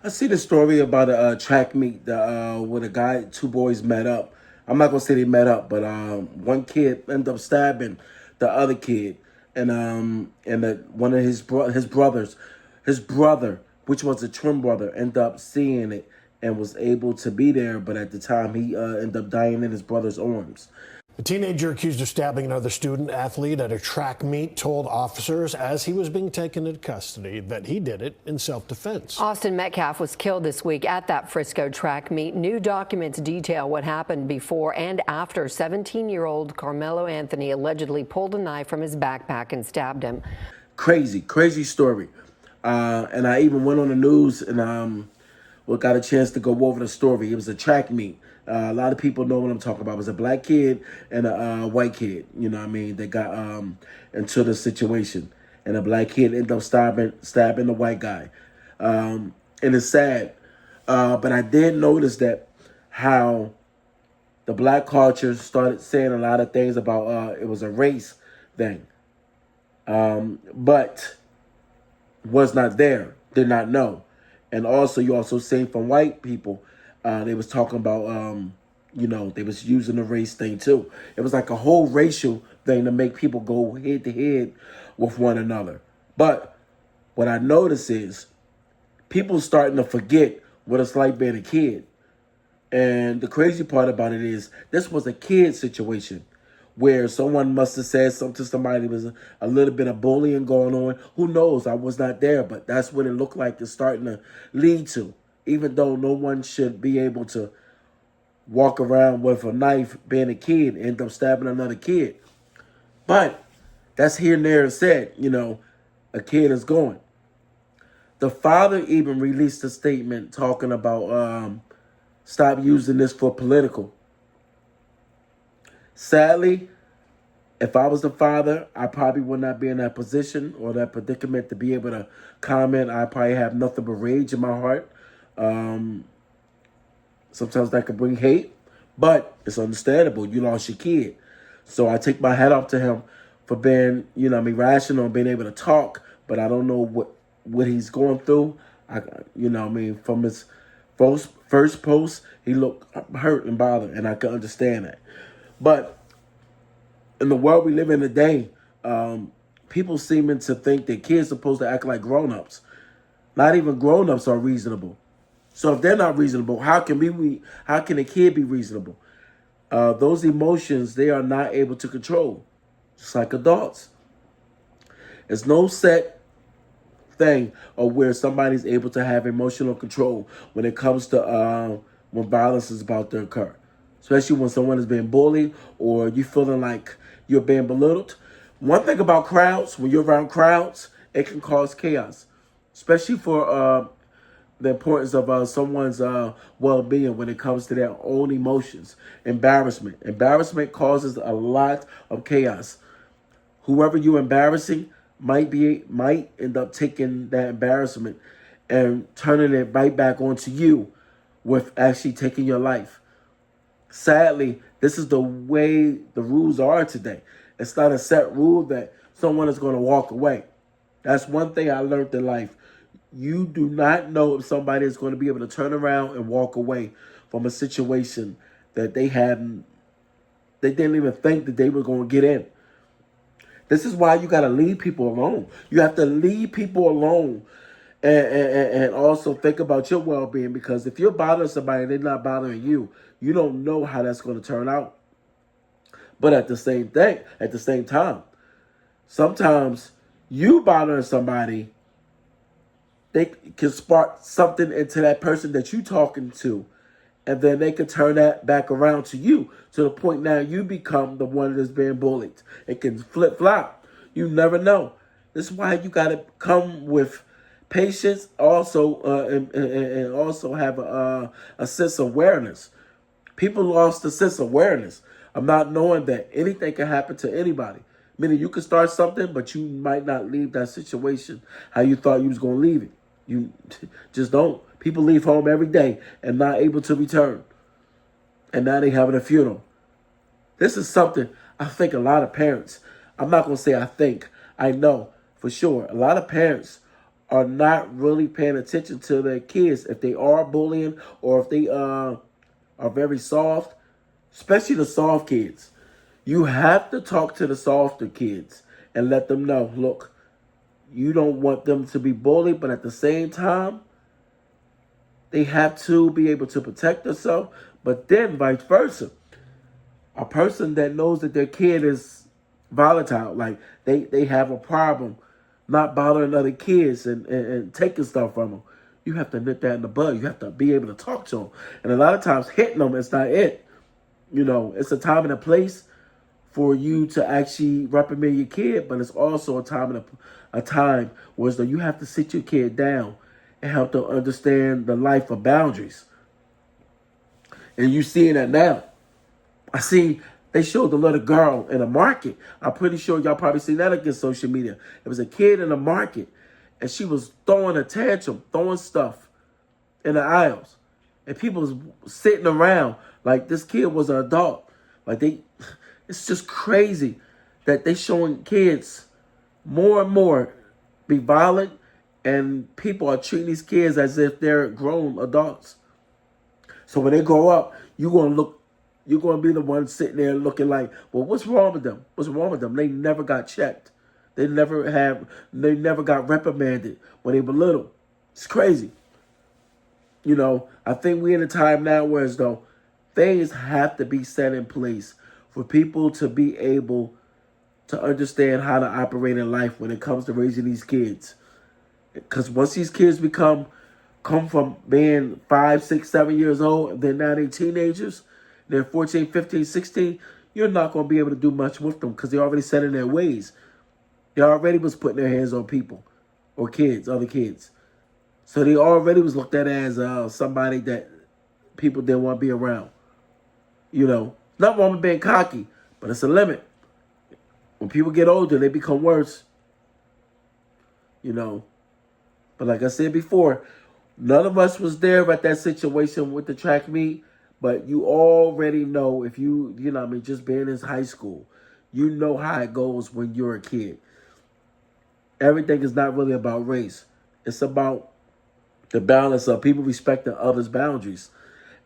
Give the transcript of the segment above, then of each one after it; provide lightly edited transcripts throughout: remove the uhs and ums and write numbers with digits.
I see the story about a track meet where two boys met up. I'm not gonna say they met up, but one kid ended up stabbing the other kid, and one of his brother, which was a twin brother, ended up seeing it and was able to be there. But at the time, he ended up dying in his brother's arms. A teenager accused of stabbing another student athlete at a track meet told officers as he was being taken into custody that he did it in self-defense. Austin Metcalf was killed this week at that Frisco track meet. New documents detail what happened before and after 17-year-old Carmelo Anthony allegedly pulled a knife from his backpack and stabbed him. Crazy story. And I even went on the news and got a chance to go over the story. It was a track meet. A lot of people know what I'm talking about. It was a black kid and a white kid. You know what I mean? They got into the situation. And the black kid ended up stabbing the white guy. And it's sad. But I did notice that how the black culture started saying a lot of things about it was a race thing. But was not there, did not know. And also, you also see from white people, they was talking about, they was using the race thing too. It was like a whole racial thing to make people go head to head with one another. But what I notice is people starting to forget what it's like being a kid. And the crazy part about it is this was a kid situation where someone must have said something to somebody. There was a little bit of bullying going on. Who knows? I was not there, but that's what it looked like it's starting to lead to. Even though no one should be able to walk around with a knife being a kid and end up stabbing another kid. But that's here and there said, a kid is going. The father even released a statement talking about stop using this for political. Sadly, if I was the father, I probably would not be in that position or that predicament to be able to comment. I probably have nothing but rage in my heart. Sometimes that could bring hate, but it's understandable. You lost your kid. So I take my hat off to him for being, rational and being able to talk, but I don't know what he's going through. From his first post, he looked hurt and bothered, and I can understand that. But in the world we live in today, people seeming to think that kids are supposed to act like grown-ups. Not even grown-ups are reasonable. So if they're not reasonable, how can a kid be reasonable? Those emotions, they are not able to control, just like adults. There's no set thing of where somebody's able to have emotional control when it comes to when violence is about to occur. Especially when someone is being bullied or you feeling like you're being belittled. One thing about crowds, when you're around crowds, it can cause chaos. Especially for the importance of someone's well-being when it comes to their own emotions. Embarrassment. Embarrassment causes a lot of chaos. Whoever you're embarrassing might end up taking that embarrassment and turning it right back onto you with actually taking your life. Sadly, this is the way the rules are today. It's not a set rule that someone is going to walk away. That's one thing I learned in life. You do not know if somebody is going to be able to turn around and walk away from a situation that they didn't even think that they were going to get in. This is why you got to leave people alone. You have to leave people alone and also think about your well-being, because if you're bothering somebody and they're not bothering you, you don't know how that's going to turn out. But at the same time, sometimes you bothering somebody, they can spark something into that person that you're talking to, and then they can turn that back around to you, to the point now you become the one that's being bullied. It can flip-flop. You never know. This is why you got to come with patience, also, and also have a sense of awareness. People lost the sense of awareness of not knowing that anything can happen to anybody. Meaning you can start something, but you might not leave that situation how you thought you was going to leave it. You just don't. People leave home every day and not able to return. And now they having a funeral. This is something I think a lot of parents, I'm not going to say I think, I know for sure, a lot of parents are not really paying attention to their kids. If they are bullying or if they are very soft, especially the soft kids, you have to talk to the softer kids and let them know, look, you don't want them to be bullied, but at the same time, they have to be able to protect themselves. But then vice versa. A person that knows that their kid is volatile, like they have a problem not bothering other kids and taking stuff from them, you have to nip that in the bud. You have to be able to talk to them. And a lot of times hitting them is not it. You know, it's a time and a place for you to actually reprimand your kid, but it's also a time where it's that you have to sit your kid down and help them understand the life of boundaries. And you seeing that now. I see they showed the little girl in a market. I'm pretty sure y'all probably seen that against social media. It was a kid in a market, and she was throwing a tantrum, throwing stuff in the aisles. And people was sitting around like this kid was an adult. Like it's just crazy that they showing kids more and more be violent, and people are treating these kids as if they're grown adults. So when they grow up, you're going to be the one sitting there looking like, well, what's wrong with them? What's wrong with them? They never got checked. They never got reprimanded when they were little. It's crazy. You know, I think we're in a time now where as though things have to be set in place for people to be able to understand how to operate in life when it comes to raising these kids. Because once these kids come from being 5, 6, 7 years old, and then now they're teenagers, they're 14, 15, 16, you're not going to be able to do much with them because they're already set in their ways. They already was putting their hands on people or kids, other kids. So they already was looked at as somebody that people didn't want to be around. You know, not wrong with being cocky, but it's a limit. When people get older, they become worse. You know, but like I said before, none of us was there at that situation with the track meet, but you already know if you know what I mean, just being in high school, you know how it goes when you're a kid. Everything is not really about race. It's about the balance of people respecting others' boundaries.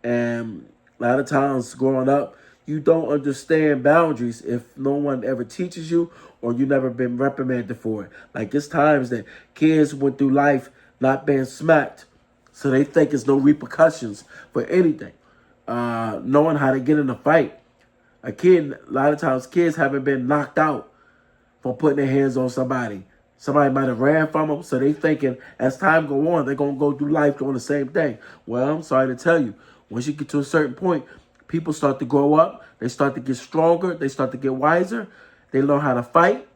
And a lot of times growing up, you don't understand boundaries if no one ever teaches you or you never been reprimanded for it. Like it's times that kids went through life not being smacked, so they think there's no repercussions for anything. Knowing how to get in a fight. A lot of times kids haven't been knocked out for putting their hands on somebody. Somebody might have ran from them, so they thinking as time go on, they're going to go through life doing the same thing. Well, I'm sorry to tell you, once you get to a certain point, people start to grow up. They start to get stronger. They start to get wiser. They learn how to fight.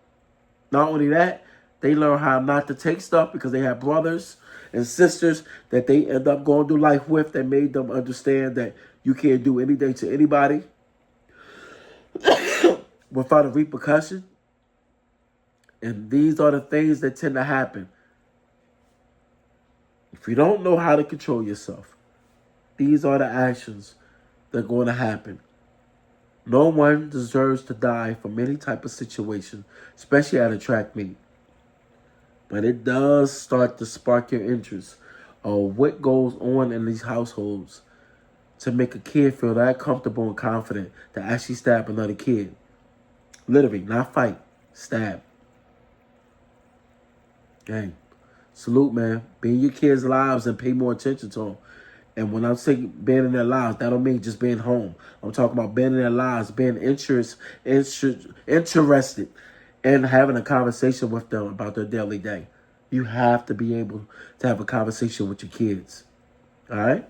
Not only that, they learn how not to take stuff because they have brothers and sisters that they end up going through life with that made them understand that you can't do anything to anybody without a repercussion. And these are the things that tend to happen. If you don't know how to control yourself, these are the actions that are going to happen. No one deserves to die from any type of situation, especially at a track meet. But it does start to spark your interest of what goes on in these households to make a kid feel that comfortable and confident to actually stab another kid. Literally, not fight, stab. Gang, salute, man. Be in your kids' lives and pay more attention to them. And when I'm saying being in their lives, that don't mean just being home. I'm talking about being in their lives, being interested and having a conversation with them about their daily day. You have to be able to have a conversation with your kids. All right?